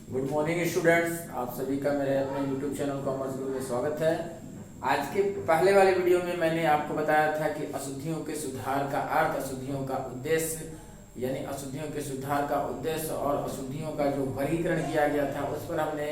Good morning students, आप सभी का मेरे अपने यूट्यूब चैनल कॉमर्स गुरु में स्वागत है। आज के पहले वाले वीडियो में मैंने आपको बताया था कि अशुद्धियों के सुधार का अर्थ, अशुद्धियों का उद्देश्य, यानी अशुद्धियों के सुधार का उद्देश्य और अशुद्धियों का जो वर्गीकरण किया गया था उस पर हमने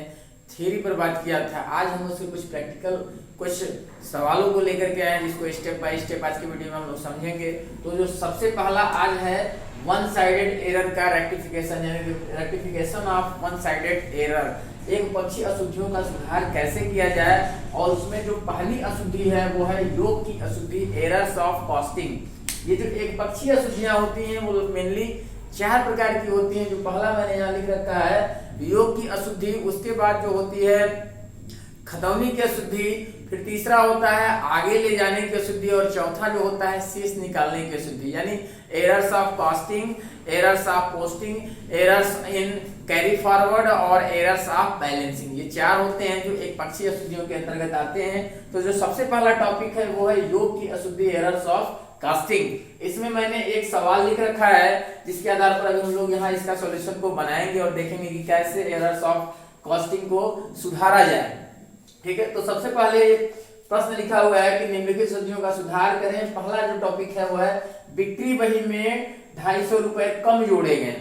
थ्योरी पर बात किया था। आज हम उसके कुछ प्रैक्टिकल कुछ सवालों को लेकर के आए जिसको स्टेप बाय स्टेप आज की वीडियो में हम लोग समझेंगे। तो जो सबसे पहला आज है वन साइडेड एरर का रेक्टिफिकेशन, यानी rectification of one sided error. एक पक्षी अशुद्धियों का सुधार कैसे किया जाए, और उसमें जो पहली अशुद्धि है वो है योग की अशुद्धि, एरर्स ऑफ कॉस्टिंग। ये जो एक पक्षी अशुद्धियां होती हैं वो मेनली 4 प्रकार की होती हैं। जो पहला मैंने यहाँ लिख रखा है योग की अशुद्धि, उसके बाद जो होती है खतौनी की अशुद्धि, फिर तीसरा होता है आगे ले जाने की अशुद्धि, और चौथा जो होता है शेष निकालने की अशुद्धि, यानी errors of costing, errors of posting, errors in carry forward और एरर्स ऑफ बैलेंसिंग। ये 4 होते हैं जो एक पक्षी अशुद्धियों के अंतर्गत आते हैं। तो जो सबसे पहला टॉपिक है वो है योग की अशुद्धि, एरर्स ऑफ कास्टिंग। इसमें मैंने एक सवाल लिख रखा है जिसके आधार पर अभी हम लोग यहाँ इसका सॉल्यूशन को बनाएंगे और देखेंगे कि कैसे एरर्स ऑफ कॉस्टिंग को सुधारा जाए। ठीक है, तो सबसे पहले एक प्रश्न लिखा हुआ है कि निम्नलिखित अशुद्धियों का सुधार करें। पहला जो टॉपिक है वो है बिक्री बही में 250 रुपए कम जोड़े गए।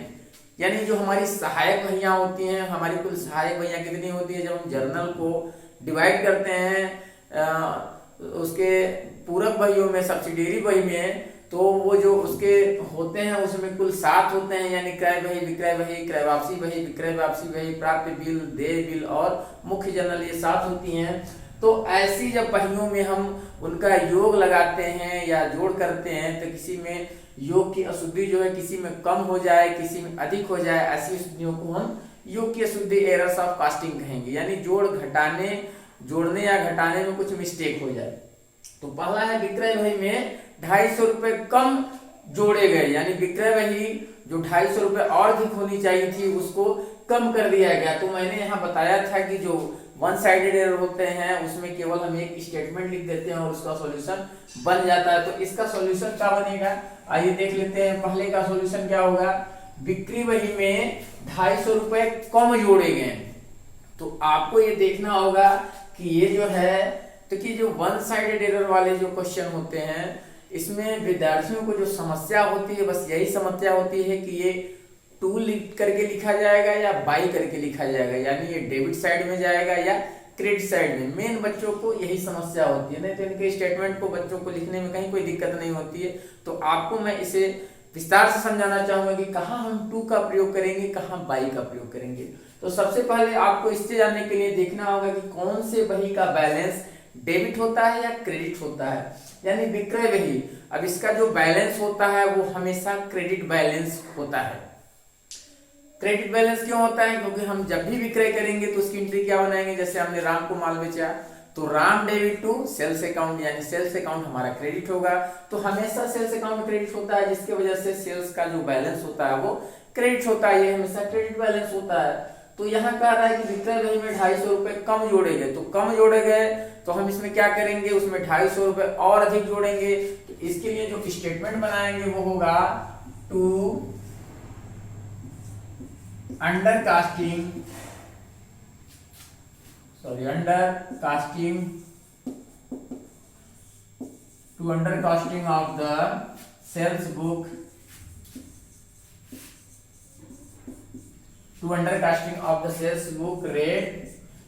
यानी जो हमारी सहायक बहियां होती हैं, हमारी कुल सहायक बहियां कितनी होती है, जब हम जर्नल को डिवाइड करते हैं उसके पूरक बहियों में, सब्सिडियरी बही में, तो वो जो उसके होते हैं उसमें कुल 7 होते हैं, यानी क्रय बही, विक्रय बही, क्रय वापसी बही, विक्रय वापसी बही, प्राप्य बिल, देय बिल और मुख्य जर्नल, ये 7 होती हैं। तो ऐसी जब बहियों में हम उनका योग लगाते हैं या जोड़ करते हैं तो किसी में योग की अशुद्धि जो है किसी में कम हो जाए, किसी में अधिक हो जाए, ऐसी अशुद्धियों को हम योग की अशुद्धि, एरर्स ऑफ कास्टिंग कहेंगे। यानी जोड़ने या घटाने में कुछ मिस्टेक हो जाए। तो पहला है विक्रय बही में 250 रुपए कम जोड़े गए, यानी विक्रय बही जो 250 रुपए और अधिक होनी चाहिए थी उसको कम कर दिया गया। तो मैंने यहाँ बताया था कि जो वन साइडेड एरर होते हैं उसमें केवल हम एक स्टेटमेंट लिख देते हैं और उसका सॉल्यूशन बन जाता है। तो इसका सॉल्यूशन क्या बनेगा, आइए देख लेते हैं। पहले का सॉल्यूशन क्या होगा, बिक्री बही में 250 रुपए कम जोड़े गए। तो आपको ये देखना होगा कि ये जो है, तो कि जो वन साइडेड एरर वाले जो क्वेश्चन होते हैं इसमें विद्यार्थियों को जो समस्या होती है बस यही समस्या होती है कि ये टू लिख करके लिखा जाएगा या बाई करके लिखा जाएगा, यानी ये डेबिट साइड में जाएगा या क्रेडिट साइड में। मेन बच्चों को यही समस्या होती है, नहीं तो इनके स्टेटमेंट को बच्चों को लिखने में कहीं कोई दिक्कत नहीं होती है। तो आपको मैं इसे विस्तार से समझाना चाहूंगा कि कहाँ हम टू का प्रयोग करेंगे, कहाँ बाई का प्रयोग करेंगे। तो सबसे पहले आपको इससे जानने के लिए देखना होगा कि कौन से बही का बैलेंस डेबिट होता है या क्रेडिट होता है, यानी विक्रय बही। अब इसका जो बैलेंस होता है वो हमेशा क्रेडिट बैलेंस होता है। क्रेडिट बैलेंस क्यों होता है, क्योंकि हम जब भी विक्रय करेंगे तो उसकी एंट्री क्या बनाएंगे, जैसे हमने राम को माल बेचा तो Ram debit to sales account, यानी सेल्स अकाउंट हमारा क्रेडिट होगा। तो हमेशा सेल्स अकाउंट में क्रेडिट होता है, जिसकी वजह से सेल्स का जो बैलेंस होता है वो क्रेडिट होता है, ये हमेशा क्रेडिट बैलेंस होता है। तो यहाँ कह रहा है कि विक्रय बही में 250 रुपए कम जोड़े गए, तो कम जोड़े गए तो हम इसमें क्या करेंगे, उसमें 250 रुपए और अधिक जोड़ेंगे। तो इसके लिए जो स्टेटमेंट बनाएंगे वो होगा to under casting of the sales book, to under casting of the sales book rate,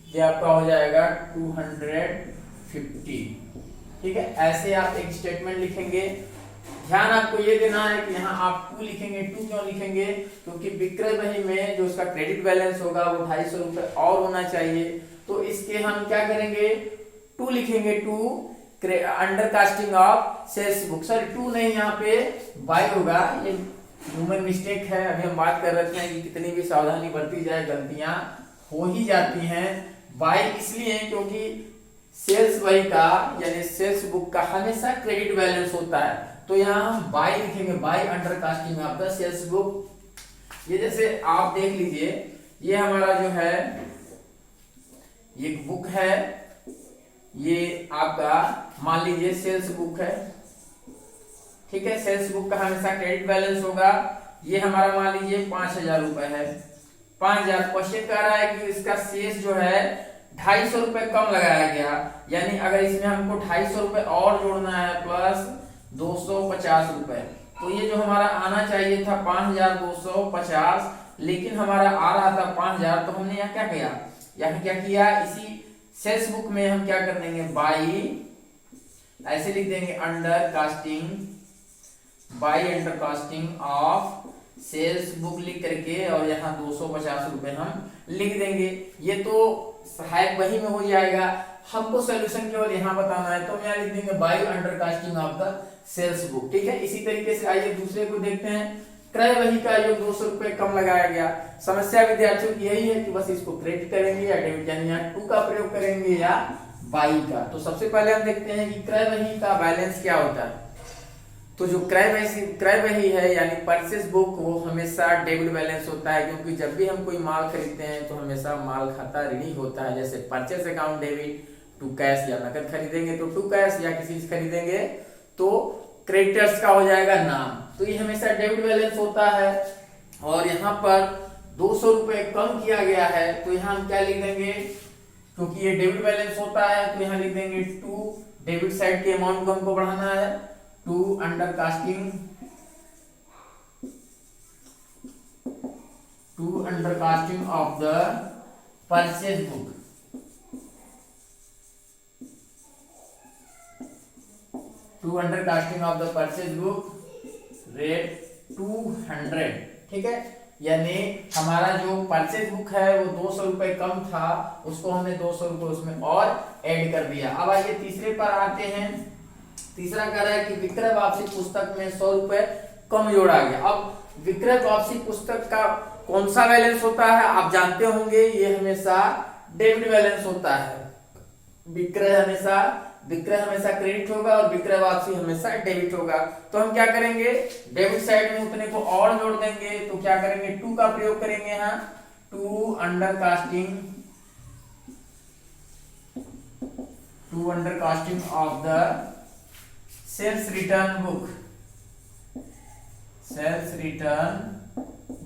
ये आपका हो जाएगा 250। ठीक है, ऐसे आप एक स्टेटमेंट लिखेंगे। ध्यान आपको ये देना है कि यहाँ आप 2 लिखेंगे। 2 क्यों लिखेंगे, क्योंकि विक्रय बही में जो उसका क्रेडिट बैलेंस होगा वो 250 रुपए और होना चाहिए। तो इसके हम क्या करेंगे, 2 लिखेंगे, 2 under casting of sales book. Sorry 2 नहीं, यहाँ पे बाय होगा, ये ह्यूमन मिस्टेक है। अभी हम बात कर रहे हैं कि कितनी भी सावधानी बरती जाए गलतियां हो ही जाती हैं। बाय इसलिए क्योंकि सेल्स बही का यानी सेल्स बुक का हमेशा क्रेडिट बैलेंस होता है। तो यहाँ हम बाय लिखेंगे, by under casting of the sales book. ये जैसे आप देख लीजिए, ये हमारा जो है ये बुक है, ये आपका मान लीजिए सेल्स बुक है। ठीक है, सेल्स बुक का हमेशा क्रेडिट बैलेंस होगा। ये हमारा मान लीजिए 5000 रुपए है। 5000। क्वेश्चन कह रहा है कि इसका शेष जो है 250 रुपए कम लगाया गया, यानी अगर इसमें हमको 250 रुपए और जोड़ना है प्लस 250 रुपए, तो ये जो हमारा आना चाहिए था 5250, लेकिन हमारा आ रहा था 5000। तो हमने यहाँ क्या किया, यहाँ क्या किया, इसी सेल्स बुक में हम क्या कर देंगे, बाई ऐसे लिख देंगे undercasting, by under casting of sales book लिख करके, और यहाँ 250 रुपए हम लिख देंगे। ये तो सहायक वही में हो जाएगा, हमको सोल्यूशन केवल यहाँ बताना है, तो हम यहाँ लिख देंगे by under casting of the sales book. ठीक है, इसी तरीके से आइए दूसरे को देखते हैं। क्रय वही का योग 200 रुपए कम लगाया गया। समस्या विद्यार्थियों की यही है कि बस इसको क्रेडिट करेंगे या डेबिट, यानी यहाँ टू का प्रयोग करेंगे या बाई का। तो सबसे पहले हम देखते हैं कि क्रय वही का बैलेंस क्या होता है। तो जो क्रय वही है यानी परचेस बुक, वो हमेशा डेबिट बैलेंस होता है, क्योंकि जब भी हम कोई माल खरीदते हैं तो हमेशा माल खाता ऋणी होता है। जैसे purchase account debit to cash, या नकद खरीदेंगे तो टू कैश, या किसी से खरीदेंगे तो क्रेडिटर्स का हो जाएगा नाम। तो ये हमेशा डेबिट बैलेंस होता है। और यहाँ पर 200 रुपए कम किया गया है, तो यहाँ हम क्या लिख देंगे, क्योंकि ये डेबिट बैलेंस होता है तो यहाँ लिख देंगे टू, डेबिट साइड के अमाउंट को हमको बढ़ाना है, to under casting, to under casting of the purchase book, to under casting of the purchase book rate 200। ठीक है, यानी हमारा जो परचेज बुक है वो 200 रुपए कम था, उसको हमने 200 रुपए उसमें और ऐड कर दिया। अब आइए तीसरे पर आते हैं। तीसरा कह रहा है कि विक्रय वापसी पुस्तक में 100 रुपए कम जोड़ा गया। अब विक्रय वापसी पुस्तक का कौन सा बैलेंस होता है आप जानते होंगे, ये हमेशा डेबिट बैलेंस होता है। विक्रय हमेशा क्रेडिट होगा और विक्रय वापसी हमेशा डेबिट होगा। तो हम क्या करेंगे, डेबिट साइड में उतने को और जोड़ देंगे, तो क्या करेंगे, टू का प्रयोग करेंगे यहाँ, to under casting of the sales return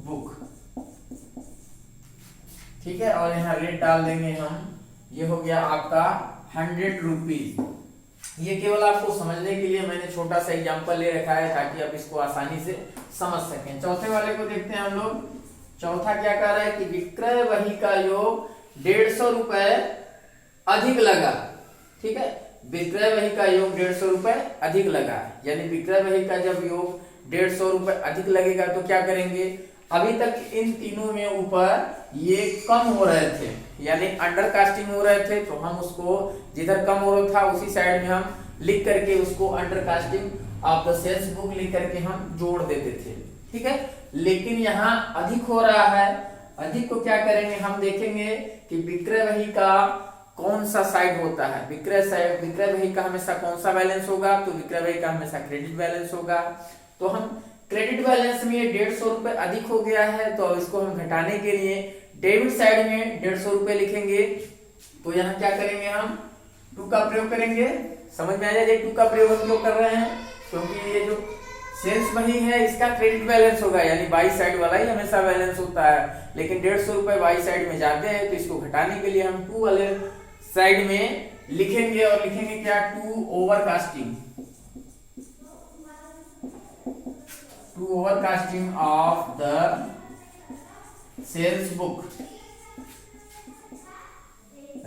book. ठीक है, और यहाँ रेट डाल देंगे हम, ये हो गया आपका 100 रुपीज। ये केवल आपको समझने के लिए मैंने छोटा सा एग्जांपल ले रखा है, ताकि आप इसको आसानी से समझ सकें। चौथे वाले को देखते हैं हम लोग। चौथा क्या कह रहा है कि विक्रय वही का योग 150 रुपए अधिक लगा। ठीक है, विक्रय वही का योग 150 रुपए अधिक लगा, यानी विक्रय वही का जब योग 150 रुपए अधिक लगेगा तो क्या करेंगे, अभी तक इन तीनों में ऊपर ये कम हो रहे थे, यानी अंडर कास्टिंग हो रहे थे, तो हम उसको जिधर कम हो रहा था उसी साइड में हम लिख करके उसको under casting of the sales book लिख करके हम जोड़ देते थे। ठीक है, लेकिन यहाँ अधिक हो रहा है, अधिक को क्या करेंगे, हम देखेंगे कि विक्रय वही का कौन सा साइड होता है। विक्रय वही का हमेशा कौन सा बैलेंस होगा, तो विक्रय वही का हमेशा क्रेडिट बैलेंस होगा। तो हम क्रेडिट बैलेंस में 150 रुपए अधिक हो गया है, तो इसको हम घटाने के लिए डेबिट साइड में 150 रुपए लिखेंगे। तो यहाँ क्या करेंगे, हम टू का प्रयोग करेंगे। समझ में आ जाए टू का प्रयोग हम क्यों कर रहे हैं, क्योंकि ये जो सेल्स वही है इसका क्रेडिट बैलेंस होगा, यानी बाई साइड वाला ही हमेशा बैलेंस होता है, लेकिन 150 रुपए बाई साइड में जाते हैं, तो इसको घटाने के लिए हम टू वाले साइड में लिखेंगे, और लिखेंगे क्या, to over casting of the sales book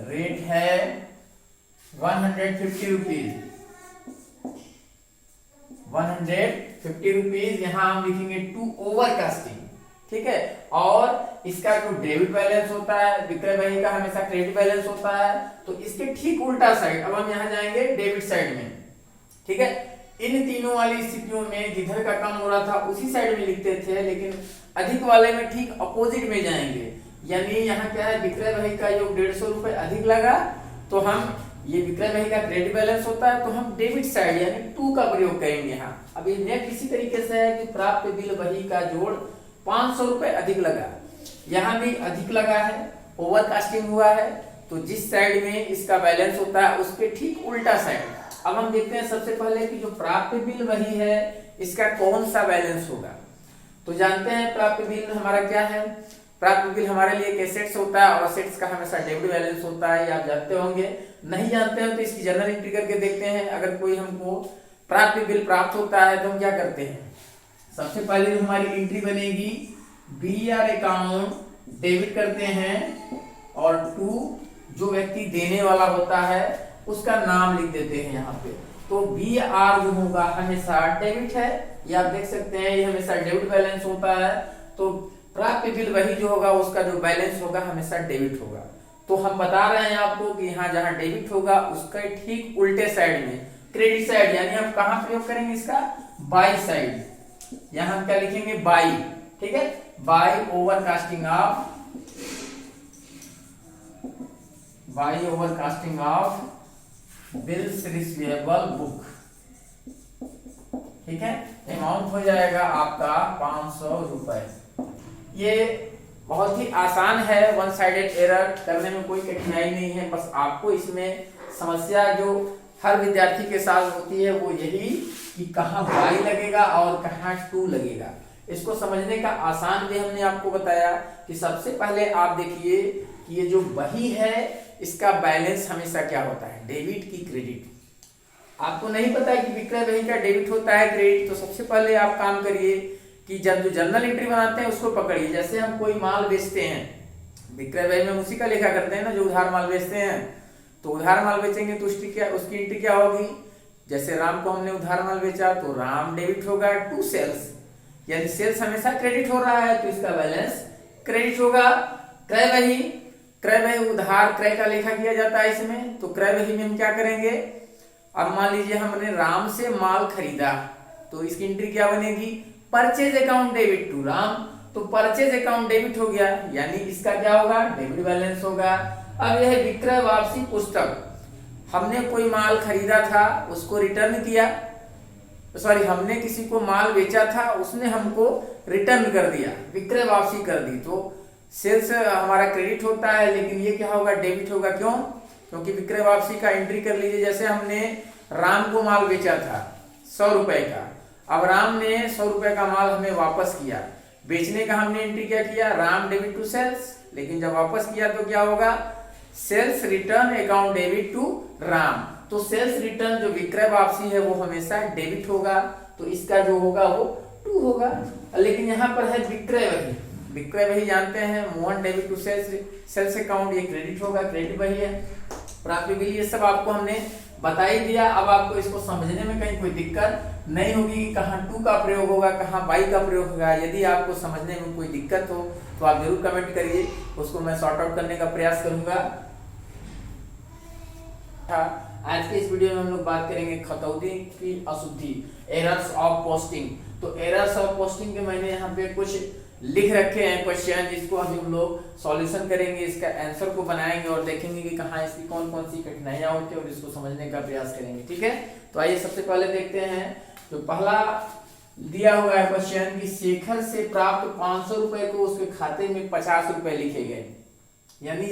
rate है 150 रुपीज। 150 रुपीज यहाँ हम लिखेंगे टू ओवर कास्टिंग। ठीक है, और इसका जो डेबिट बैलेंस होता है, विक्रय वही का हमेशा क्रेडिट बैलेंस होता है, तो इसके ठीक उल्टा साइड, अब हम यहाँ जाएंगे डेबिट साइड में। ठीक है, इन तीनों वाली स्थितियों में जिधर का कम हो रहा था उसी साइड में लिखते थे, लेकिन अधिक वाले में ठीक अपोजिट में जाएंगे, यानी यहाँ क्या है, विक्रय वही का योग 150 रुपए अधिक लगा, तो हम ये विक्रय वही का क्रेडिट बैलेंस होता है, तो हम डेबिट साइड यानी टू का प्रयोग करेंगे यहाँ। अब ये नेक्स्ट इसी तरीके से है कि प्राप्त बिल वही का जोड़ 500 रुपए अधिक लगा, यहाँ भी अधिक लगा है, ओवर कास्टिंग हुआ है, तो जिस साइड में इसका बैलेंस होता है उसके ठीक उल्टा साइड। अब हम देखते हैं सबसे पहले कि जो प्राप्त बिल वही है इसका कौन सा बैलेंस होगा। तो जानते हैं प्राप्त बिल हमारा क्या है, प्राप्य बिल हमारे लिए एक एसेट्स होता है और एसेट्स का हमेशा डेबिट बैलेंस होता है, ये आप जानते होंगे। नहीं जानते हो तो इसकी जनरल एंट्री करके देखते हैं। अगर कोई हमको प्राप्य बिल प्राप्त होता है तो हम क्या करते हैं, सबसे पहले जो हमारी एंट्री बनेगी बीआर अकाउंट डेबिट करते हैं और टू जो व्यक्ति देने वाला होता है उसका नाम लिख देते हैं यहाँ पे। तो बी आर जो होगा हमेशा डेबिट है, ये आप देख सकते हैं, ये हमेशा डेबिट बैलेंस होता है। तो प्राप्य बिल वही जो होगा उसका जो बैलेंस होगा हमेशा डेबिट होगा। तो हम बता रहे हैं आपको कि यहाँ जहाँ डेबिट होगा उसका ठीक उल्टे साइड में क्रेडिट साइड, यानी हम कहाँ प्रयोग करेंगे इसका, बाई साइड। यहाँ हम क्या लिखेंगे, बाई, ठीक है, by over casting of, by over casting of bills receivable book, ठीक है। अमाउंट हो जाएगा आपका 500 रुपए। ये बहुत ही आसान है, वन साइडेड एरर करने में कोई कठिनाई नहीं है। बस आपको इसमें समस्या जो हर विद्यार्थी के साथ होती है वो यही कि कहाँ बाई लगेगा और कहाँ टू लगेगा। इसको समझने का आसान भी हमने आपको बताया कि सबसे पहले आप देखिए कि ये जो बही है इसका बैलेंस हमेशा क्या होता है, डेबिट की क्रेडिट। आपको नहीं पता है कि विक्रय बही का डेबिट होता है क्रेडिट, तो सबसे पहले आप काम करिए कि जब जो जनरल एंट्री बनाते हैं उसको पकड़िए। जैसे हम कोई माल बेचते हैं, विक्रय बही में उसी का लेखा करते हैं ना, जो उधार माल बेचते हैं। तो उधार माल बेचेंगे तो उसकी एंट्री क्या होगी, जैसे राम को हमने उधार माल बेचा तो राम डेबिट होगा टू सेल्स, यानी सेल्स हमेशा क्रेडिट हो रहा है तो इसका बैलेंस क्रेडिट होगा। क्रय बही, क्रय बही उधार क्रय का लेखा किया जाता है इसमें, तो क्रय बही में हम क्या करेंगे, अब मान लीजिए हमने राम से माल खरीदा तो इसकी एंट्री क्या बनेगी, purchase account debit to Ram. तो परचेज अकाउंट डेबिट हो गया, यानी इसका क्या होगा, डेबिट बैलेंस होगा। अब यह विक्रय वापसी पुस्तक, हमने कोई माल खरीदा था उसको रिटर्न किया, सॉरी हमने किसी को माल बेचा था उसने हमको रिटर्न कर दिया, विक्रय वापसी कर दी, तो सेल्स हमारा क्रेडिट होता है, लेकिन ये क्या होगा, डेबिट होगा। क्यों, क्योंकि विक्रय वापसी का एंट्री कर लीजिए। जैसे हमने राम को माल बेचा था 100 रुपए का, अब राम ने 100 रुपए का माल हमें वापस किया, बेचने का हमने एंट्री क्या किया, राम डेबिट टू सेल्स, लेकिन जब वापस किया तो क्या होगा, sales return account debit to Ram. तो सेल्स रिटर्न जो विक्रय वापसी है वो हमेशा डेबिट होगा, तो इसका जो होगा वो टू होगा। लेकिन यहाँ पर है विक्रय बही, विक्रय बही जानते हैं Mohan debit to sales, sales account ये क्रेडिट होगा, क्रेडिट बही है। प्राप्य बिल ये सब आपको हमने बता ही दिया। अब आपको इसको समझने में कहीं कोई दिक्कत नहीं होगी कि कहाँ टू का प्रयोग होगा, कहाँ बाई का प्रयोग होगा। यदि आपको समझने में कोई दिक्कत हो तो आप जरूर कमेंट करिए, उसको मैं सॉर्ट आउट करने का प्रयास करूंगा। आज के इस वीडियो में हम लोग बात करेंगे खतौती की अशुद्धि, एरर्स ऑफ पोस्टिंग। तो एरर्स ऑफ पोस्टिंग के मैंने यहाँ पे कुछ लिख रखे हैं क्वेश्चन, जिसको अभी हम लोग सॉल्यूशन करेंगे, इसका आंसर को बनाएंगे और देखेंगे कि कहाँ इसकी कौन कौन सी कठिनाइयां होती है और इसको समझने का प्रयास करेंगे, ठीक है। तो आइए सबसे पहले देखते हैं। तो पहला दिया हुआ है क्वेश्चन कि शेखर से प्राप्त 500 रुपए को उसके खाते में 50 रुपए लिखे गए, यानी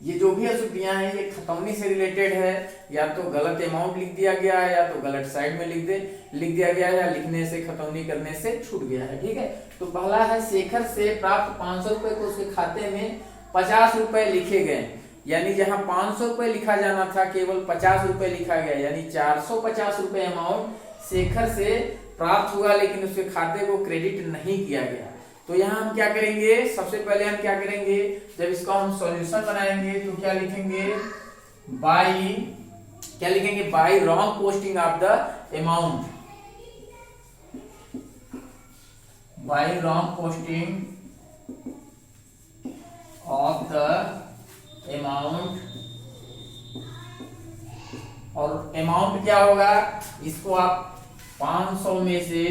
ये जो भी अशुद्धियां हैं ये खतौनी से रिलेटेड है। या तो गलत अमाउंट लिख दिया गया है या तो गलत साइड में लिख दिया गया है, या लिखने से खतौनी करने से छूट गया है, ठीक है। तो पहला है शेखर से प्राप्त 500 रुपए को उसके खाते में 50 रुपए लिखे गए, यानी जहां 500 रुपए लिखा जाना था केवल 50 रुपए लिखा गया, यानी 450 रुपए अमाउंट शेखर से प्राप्त हुआ, लेकिन उसके खाते को क्रेडिट नहीं किया गया। तो यहाँ हम क्या करेंगे, सबसे पहले हम क्या करेंगे, जब इसका हम सॉल्यूशन बनाएंगे तो क्या लिखेंगे, बाई, क्या लिखेंगे, by wrong posting of the amount, by wrong posting of the amount. और अमाउंट क्या होगा, इसको आप 500 में से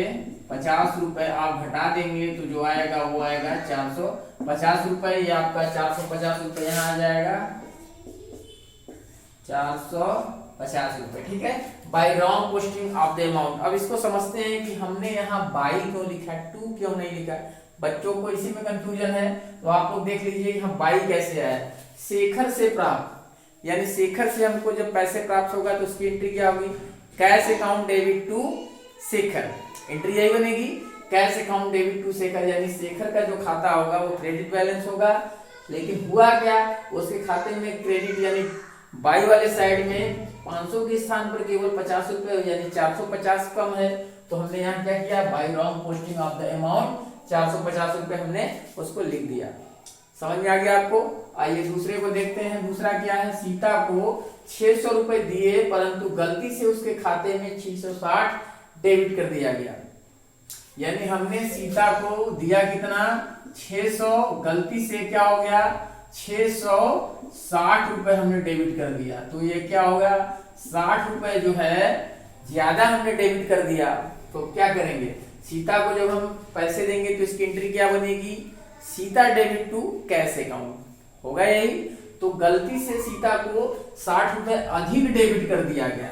50 रुपए आप घटा देंगे तो जो आएगा वो आएगा 450 रुपए। ये आपका 450 रुपए यहाँ आ जाएगा 450 रुपए, ठीक है। By wrong posting of the amount. अब इसको समझते हैं कि हमने यहाँ बाई क्यों लिखा है, टू क्यों नहीं लिखा है। बच्चों को इसी में कंफ्यूजन है, तो आप लोग देख लीजिए यहाँ बाई कैसे आया, शेखर से प्राप्त, यानी शेखर से हमको जब पैसे प्राप्त होगा तो उसकी एंट्री क्या होगी, cash account debit to Shekhar, entry यही बनेगी। Cash account debit to Shekhar, यानी शेखर का जो खाता होगा वो क्रेडिट बैलेंस होगा। लेकिन हुआ क्या, उसके खाते में क्रेडिट यानी बाई वाले साइड में 500 के स्थान पर केवल 50 रुपए यानी 450 कम है। तो हमने यहाँ क्या किया, by wrong posting of the amount 450 रुपए हमने उसको लिख दिया। समझ में आ गया आपको। आइए दूसरे को देखते हैं। दूसरा क्या है, सीता को 600 रुपए दिए परंतु गलती से उसके खाते में 660 डेबिट कर दिया गया। यानी हमने सीता को दिया कितना, 600, गलती से क्या हो गया 660 रुपए हमने डेबिट कर दिया। तो ये क्या होगा, 60 रुपए जो है ज्यादा हमने डेबिट कर दिया। तो क्या करेंगे, सीता को जब हम पैसे देंगे तो इसकी एंट्री क्या बनेगी, Sita debit to cash account होगा यही। तो गलती से सीता को 60 रुपए अधिक डेबिट कर दिया गया।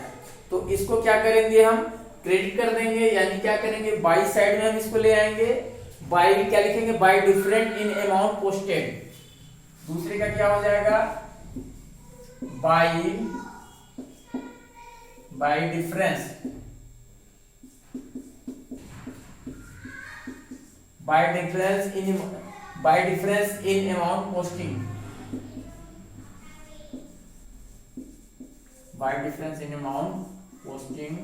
तो इसको क्या करेंगे, हम क्रेडिट कर देंगे। यानी क्या करेंगे, बाई साइड में हम इसको ले आएंगे। बाई क्या लिखेंगे, by different in amount posted. दूसरे का क्या हो जाएगा, by difference, by difference in amount posting, by difference in amount posting.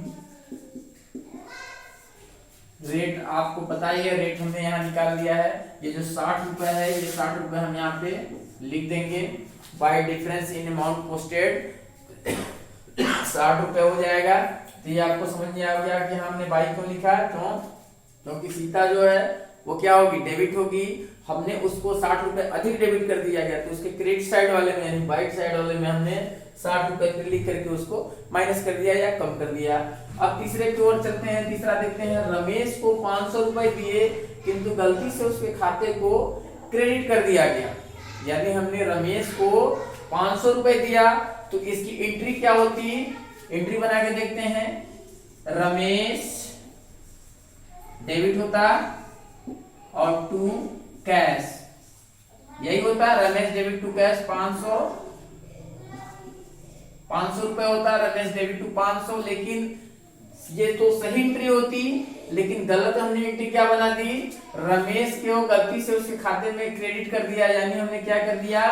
Rate आपको पता ही है, रेट हमने यहाँ निकाल लिया है। ये जो 60 रुपए है, ये 60 रुपए हम यहाँ पे लिख देंगे। Bye difference in amount posted 60 रुपए हो जाएगा। तो ये आपको समझ में आ गया कि हमने बाई क्यों लिखा है, क्योंकि सीता जो है वो क्या होगी, डेबिट होगी। हमने उसको 60 रुपए अधिक डेबिट कर दिया गया, तो उसके क्रेडिट साइड वाले में यानी बाई साइड वाले में हमने 60 रुपए फिर लिख करके उसको माइनस कर दिया या कम कर दिया। अब तीसरे की ओर चलते हैं। तीसरा देखते हैं, रमेश को 500 रुपए दिए किंतु गलती से उसके खाते को क्रेडिट कर दिया गया। यानी हमने रमेश को 500 रुपए दिया, तो इसकी एंट्री क्या होती, एंट्री बना के देखते हैं। रमेश डेबिट होता और टू कैश, यही होता। रमेश डेबिट टू कैश 500 रुपए होता, रमेश डेबिट टू 500। लेकिन ये तो सही एंट्री होती, लेकिन गलत हमने एंट्री क्या बना दी, रमेश को गलती से उसके खाते में क्रेडिट कर दिया। यानी हमने क्या कर दिया,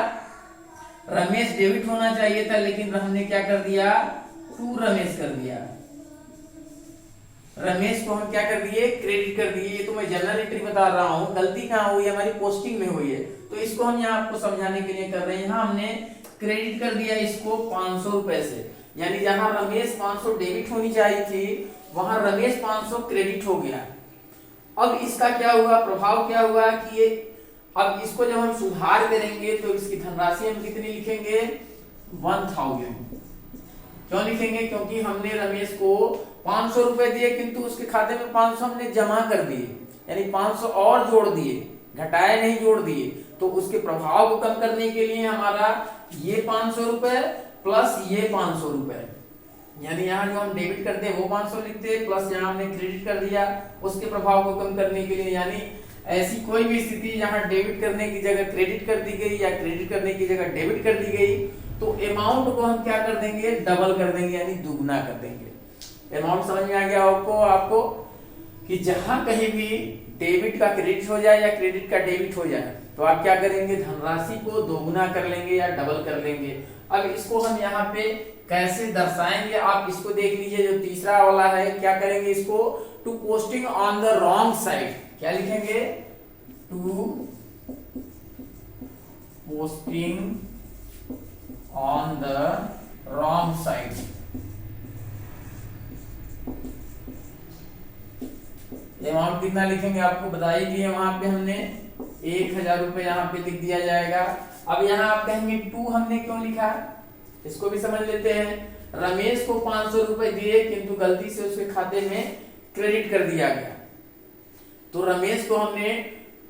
रमेश डेबिट होना चाहिए था, लेकिन हमने क्या कर दिया, टू रमेश कर दिया। रमेश को हम क्या कर दिए, क्रेडिट कर दिए। ये तो मैं जनरल एंट्री बता रहा हूँ, गलती कहाँ हुई है, हमारी पोस्टिंग में हुई है। तो इसको हम यहाँ आपको समझाने के लिए कर रहे हैं। यहाँ हमने क्रेडिट कर दिया इसको 500 रुपए से, यानी जहां रमेश 500 डेबिट होनी चाहिए थी, वहां रमेश 500 क्रेडिट हो गया। अब इसका क्या हुआ, प्रभाव क्या हुआ कि ये अब इसको जब हम सुधार करेंगे तो इसकी धनराशि हम कितनी लिखेंगे, 1000। क्यों लिखेंगे, क्योंकि हमने रमेश को 500 रुपए दिए किंतु उसके खाते में 500 हमने जमा कर दिए, यानी 500 और जोड़ दिए, घटाए नहीं जोड़ दिए। तो उसके प्रभाव को कम करने के लिए हमारा ये 500 रुपए प्लस ये 500 रुपए, यानी यहाँ जो हम डेबिट करते हैं वो 500 लिखते हैं, प्लस यहाँ हमने क्रेडिट कर दिया उसके प्रभाव को कम करने के लिए। यानी ऐसी कोई भी स्थिति जहाँ डेबिट करने की जगह क्रेडिट कर दी गई या क्रेडिट करने की जगह डेबिट कर दी गई, तो अमाउंट को हम क्या कर देंगे, डबल कर देंगे, यानी दुगना कर देंगे। अमाउंट समझ में आ गया आपको कि जहां कहीं भी डेबिट का क्रेडिट हो जाए या क्रेडिट का डेबिट हो जाए, तो आप क्या करेंगे, धनराशि को दोगुना कर लेंगे या डबल कर लेंगे। अब इसको हम यहाँ पे कैसे दर्शाएंगे, आप इसको देख लीजिए। जो तीसरा वाला है, क्या करेंगे इसको, to posting on the wrong side, क्या लिखेंगे, to posting on the wrong side. Amount कितना लिखेंगे आपको बताइए दिए, वहां पे हमने 1000 रुपए यहाँ पे लिख दिया जाएगा। अब यहाँ आप कहेंगे टू हमने क्यों लिखा, इसको भी समझ लेते हैं। रमेश को 500 रुपए दिए किंतु गलती से उसके खाते में क्रेडिट कर दिया गया, तो रमेश को हमने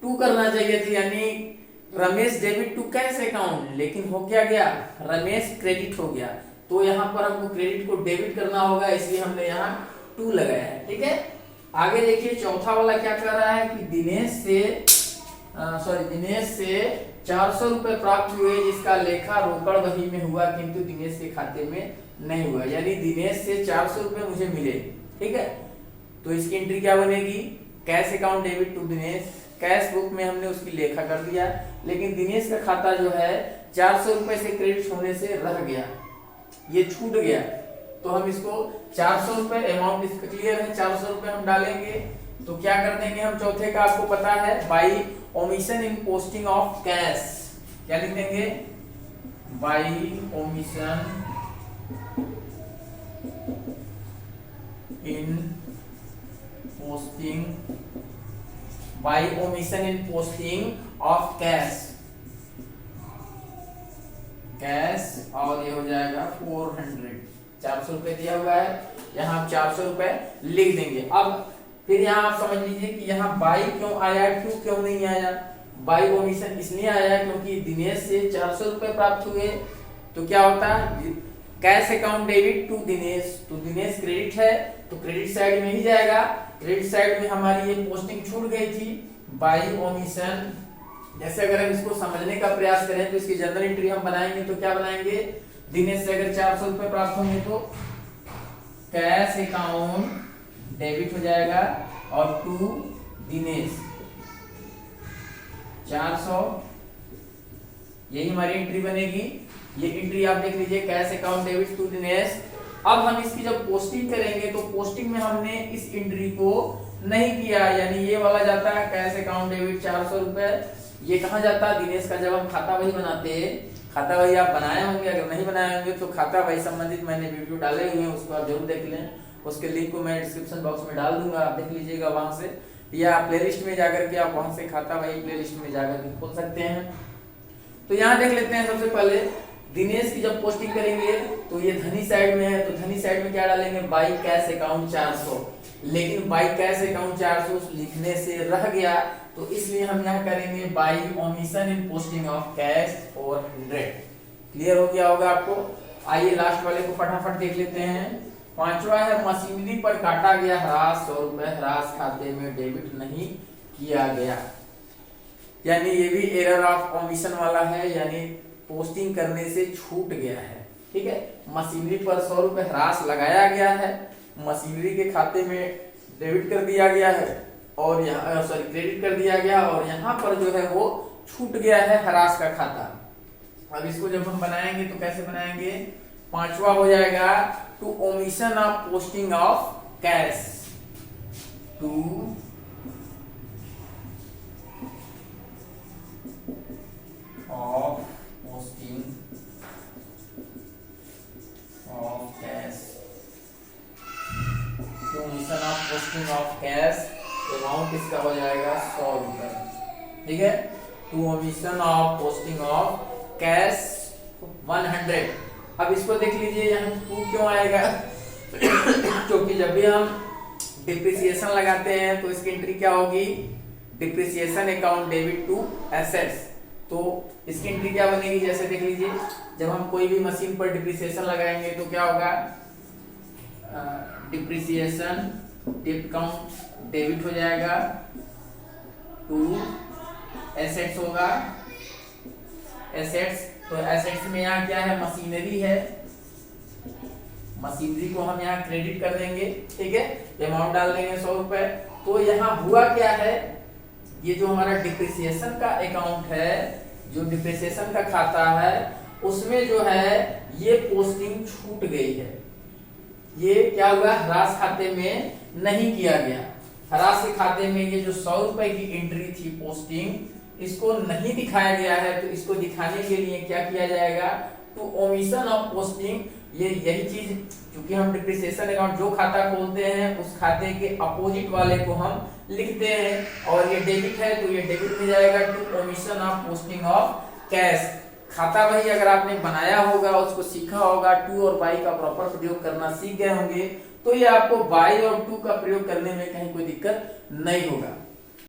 टू करना चाहिए थी, यानी Ramesh debit to cash account, लेकिन हो क्या गया, रमेश क्रेडिट हो गया। तो यहाँ पर हमको क्रेडिट को डेबिट करना होगा, इसलिए हमने यहाँ टू लगाया है। ठीक है, आगे देखिए चौथा वाला क्या कर रहा है कि दिनेश से 400 रुपए प्राप्त हुए जिसका लेखा रोकड़ बही में हुआ किंतु दिनेश के खाते में नहीं हुआ। यानी दिनेश से 400 रुपए मुझे मिले, ठीक है, तो इसकी एंट्री क्या बनेगी, cash account debit to Dinesh, cash book में हमने उसकी लेखा कर दिया, लेकिन दिनेश का खाता जो है 400 रुपए से क्रेडिट होने से रह गया, ये छूट गया। तो हम इसको 400 रुपए अमाउंट इसका क्लियर है, 400 रुपए हम डालेंगे। तो क्या कर देंगे हम चौथे का, आपको पता है, by omission in posting of cash, क्या लिख देंगे, by omission in posting, by omission in posting of cash, cash, और ये हो जाएगा 400, 400 रुपए दिया हुआ है, यहाँ आप 400 रुपए लिख देंगे। अब फिर यहाँ आप समझ लीजिए कि यहाँ बाई क्यों आया, टू क्यों नहीं आया। बाई ओमिशन इसलिए आया क्योंकि दिनेश से 400 रुपए प्राप्त हुए, तो क्या होता है, cash account debit to Dinesh, तो दिनेश क्रेडिट है तो क्रेडिट साइड में ही जाएगा, क्रेडिट साइड में हमारी ये पोस्टिंग छूट गई थी। बाई ओमिशन, जैसे अगर हम इसको समझने का प्रयास करें तो इसकी जनरल एंट्री हम बनाएंगे तो क्या बनाएंगे, दिनेश से अगर 400 रुपए प्राप्त होंगे तो कैश अकाउंट डेबिट हो जाएगा और टू दिनेश 400, यही हमारी एंट्री बनेगी। ये एंट्री आप देख लीजिए, cash account debit to Dinesh. अब हम इसकी जब पोस्टिंग करेंगे तो पोस्टिंग में हमने इस एंट्री को नहीं किया, यानी ये वाला जाता है कैश अकाउंट डेबिट 400 रुपए, ये कहाँ जाता है, दिनेश का। जब हम खाता बही बनाते हैं, खाता बही आप बनाए होंगे, अगर नहीं बनाए होंगे तो खाता बही संबंधित मैंने वीडियो डाले हुए हैं, उसको आप जरूर देख लें, उसके लिंक को मैं डिस्क्रिप्शन बॉक्स में डाल दूंगा, आप देख लीजिएगा वहां से, या प्लेलिस्ट में जाकर के आप वहां से खाता बही प्लेलिस्ट में जाकर के खोल सकते हैं। तो यहाँ देख लेते हैं, सबसे पहले दिनेश की जब पोस्टिंग करेंगे तो ये धनी साइड में है, तो धनी साइड में क्या डालेंगे, बाई कैश अकाउंट 400, लेकिन बाई कैश अकाउंट 400 लिखने से रह गया, तो इसलिए हम यहाँ करेंगे by omission in posting of cash 400। Clear हो गया होगा आपको। आइए लास्ट वाले को फटाफट देख लेते हैं। पांचवा है, मशीनरी पर काटा गया ह्रास 100 रुपए, ह्रास खाते में डेबिट नहीं किया गया, यानी ये भी एरर ऑफ ओमिशन वाला है, यानी पोस्टिंग करने से छूट गया है। ठीक है, मशीनरी पर 100 रुपए ह्रास लगाया गया है, मशीनरी के खाते में डेबिट कर दिया गया है और यहाँ सॉरी क्रेडिट कर दिया गया, और यहाँ पर जो है वो छूट गया है ह्रास का खाता। अब इसको जब हम बनाएंगे तो कैसे बनाएंगे, पांचवा हो जाएगा to omission of posting of cash, to of posting of cash, to omission of posting of cash, amount इसका हो जाएगा 100 रुपए। ठीक है, to omission of posting of cash 100। अब इसको देख लीजिए, यहाँ टू क्यों आएगा, क्योंकि जब भी हम डिप्रिसिएशन लगाते हैं तो इसकी एंट्री क्या होगी, depreciation account debit to assets, तो इसकी एंट्री क्या बनेगी, जैसे देख लीजिए, जब हम कोई भी मशीन पर डिप्रिसिएशन लगाएंगे तो क्या होगा, डिप्रिसिएशन अकाउंट डेबिट हो जाएगा टू एसेट्स होगा, एसेट्स, तो एसेट्स में यहाँ क्या है, मशीनरी है, मशीनरी को हम यहाँ क्रेडिट कर देंगे। ठीक है, अमाउंट डाल देंगे 100 रुपए। तो यहाँ हुआ क्या है, ये जो हमारा डिप्रिसिएशन का अकाउंट है, जो डिप्रिसिएशन का खाता है, उसमें जो है ये पोस्टिंग छूट गई है, ये क्या हुआ, ह्रास खाते में नहीं किया गया, ह्रास के खाते में ये जो 100 रुपए की एंट्री थी पोस्टिंग, इसको नहीं दिखाया गया है, तो इसको दिखाने के लिए क्या किया जाएगा, टू ओमिशन ऑफ पोस्टिंग, ये यही चीज, क्योंकि हम डिप्रिसिएशन अकाउंट जो खाता खोलते हैं उस खाते के अपोजिट वाले को हम लिखते हैं, और ये डेबिट है तो ये डेबिट में जाएगा to omission of posting of cash. खाता वही अगर आपने बनाया होगा, उसको सीखा होगा, टू और बाई का प्रॉपर प्रयोग करना सीख गए होंगे, तो ये आपको बाई और टू का प्रयोग करने में कहीं कोई दिक्कत नहीं होगा।